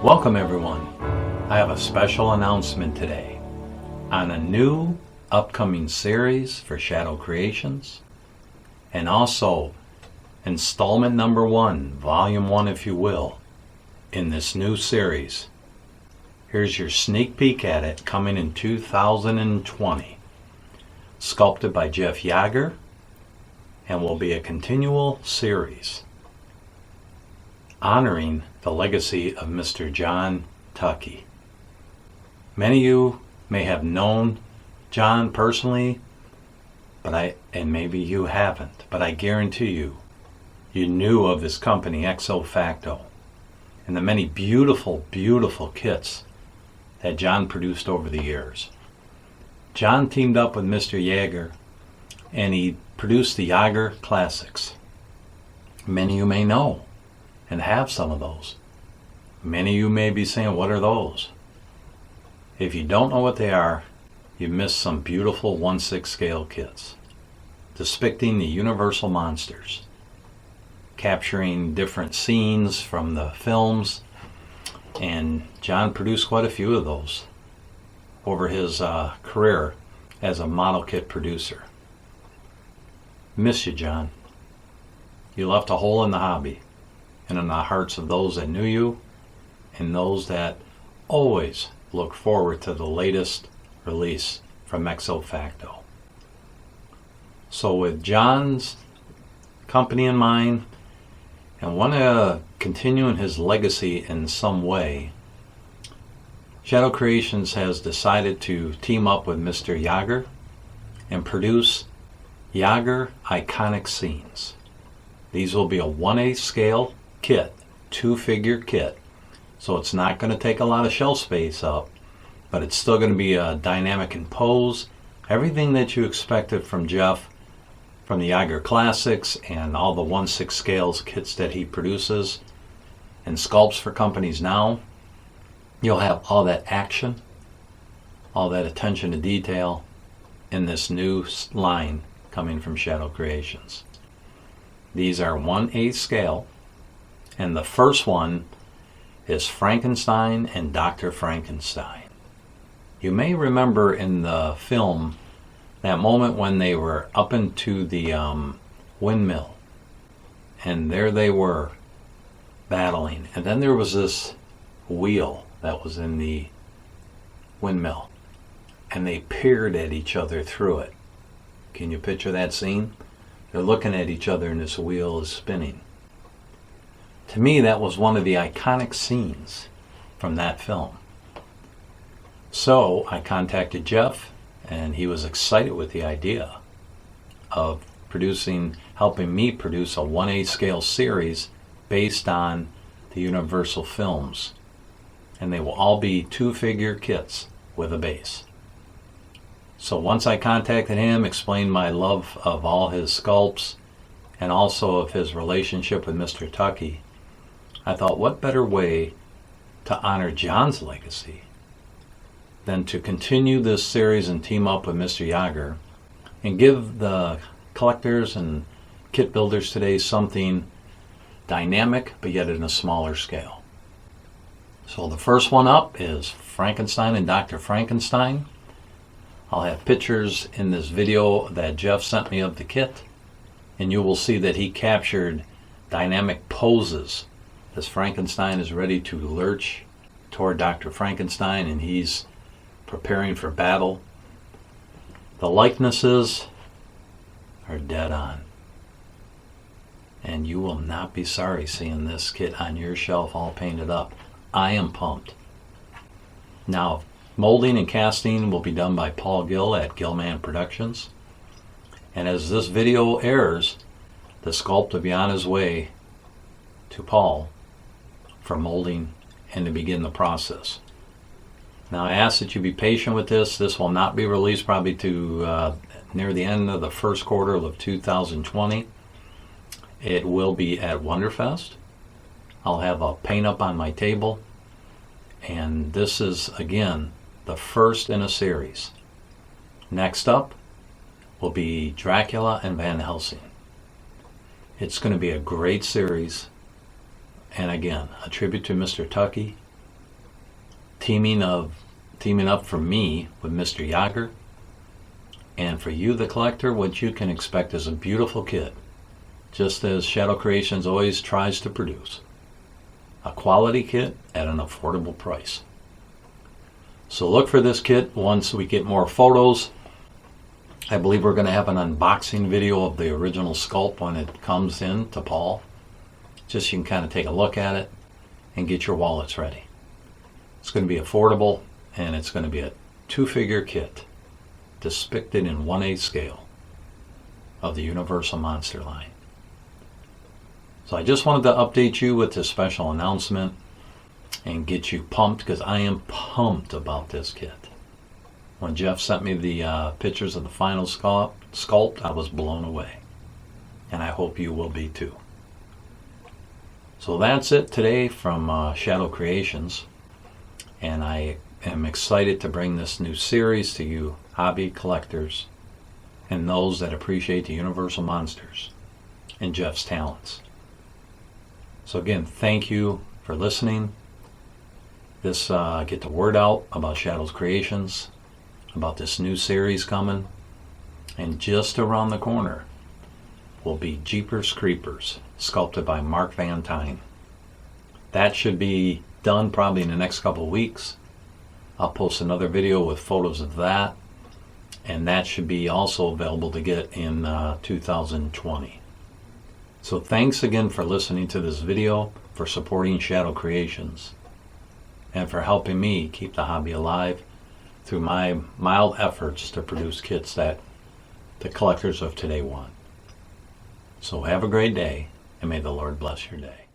Welcome everyone. I have a special announcement today on a new upcoming series for Shadow Creations, and also installment number 1, volume 1 if you will, in this new series. Here's your sneak peek at it, coming in 2020. Sculpted by Jeff Yagher, and will be a continual series honoring the legacy of Mr. John Tucky. Many of you may have known John personally, and maybe you haven't, but I guarantee you knew of his company XO Facto and the many beautiful, beautiful kits that John produced over the years. John teamed up with Mr. Yagher and he produced the Yagher Classics. Many of you may know and have some of those. Many of you may be saying, what are those? If you don't know what they are, you missed some beautiful 1/6 scale kits depicting the universal monsters, capturing different scenes from the films, and John produced quite a few of those over his career as a model kit producer. Miss you, John. You left a hole in the hobby and in the hearts of those that knew you and those that always look forward to the latest release from XO Facto. So with John's company in mind, and want to continue in his legacy in some way, Shadow Creations has decided to team up with Mr. Yagher and produce Yagher Iconic Scenes. These will be a 1/8 scale kit, 2-figure kit, so it's not going to take a lot of shelf space up, but it's still going to be a dynamic and pose. Everything that you expected from Jeff, from the Yagher Classics and all the 1/6 scales kits that he produces and sculpts for companies now, you'll have all that action, all that attention to detail in this new line coming from Shadow Creations. These are 1/8 scale, and the first one is Frankenstein and Dr. Frankenstein. You may remember in the film that moment when they were up into the windmill, and there they were battling, and then there was this wheel that was in the windmill, and they peered at each other through it. Can you picture that scene? They're looking at each other and this wheel is spinning. To me, that was one of the iconic scenes from that film. So I contacted Jeff, and he was excited with the idea of helping me produce a 1/8 scale series based on the Universal films. And they will all be 2-figure kits with a base. So once I contacted him, explained my love of all his sculpts and also of his relationship with Mr. Tucky, I thought, what better way to honor John's legacy than to continue this series and team up with Mr. Yagher and give the collectors and kit builders today something dynamic but yet in a smaller scale. So the first one up is Frankenstein and Dr. Frankenstein. I'll have pictures in this video that Jeff sent me of the kit, and you will see that he captured dynamic poses as Frankenstein is ready to lurch toward Dr. Frankenstein and he's preparing for battle. The likenesses are dead on, and you will not be sorry seeing this kit on your shelf all painted up. I am pumped. Now, molding and casting will be done by Paul Gill at Gillman Productions, and as this video airs, the sculpt will be on his way to Paul for molding and to begin the process. Now I ask that you be patient with this. This will not be released probably to near the end of the first quarter of 2020. It will be at Wonderfest. I'll have a paint up on my table, and this is again the first in a series. Next up will be Dracula and Van Helsing. It's going to be a great series, and again, a tribute to Mr. Tucky teaming up for me with Mr. Yagher. And for you, the collector, what you can expect is a beautiful kit, just as Shadow Kreations always tries to produce. A quality kit at an affordable price. So look for this kit once we get more photos. I believe we're going to have an unboxing video of the original sculpt when it comes in to Paul. Just so you can kind of take a look at it and get your wallets ready. It's going to be affordable, and it's going to be a 2-figure kit depicted in 1/8 scale of the Universal Monster line. So I just wanted to update you with this special announcement and get you pumped, because I am pumped about this kit. When Jeff sent me the pictures of the final sculpt, I was blown away. And I hope you will be too. So that's it today from Shadow Kreations. And I am excited to bring this new series to you hobby collectors and those that appreciate the Universal Monsters and Jeff's talents. So again, thank you for listening. This get the word out about Shadow Kreations, about this new series coming, and just around the corner will be Jeepers Creepers, sculpted by Mark Valentine. That should be done probably in the next couple of weeks. I'll post another video with photos of that, and that should be also available to get in 2020. So thanks again for listening to this video, for supporting Shadow Kreations, and for helping me keep the hobby alive through my mild efforts to produce kits that the collectors of today want. So have a great day, and may the Lord bless your day.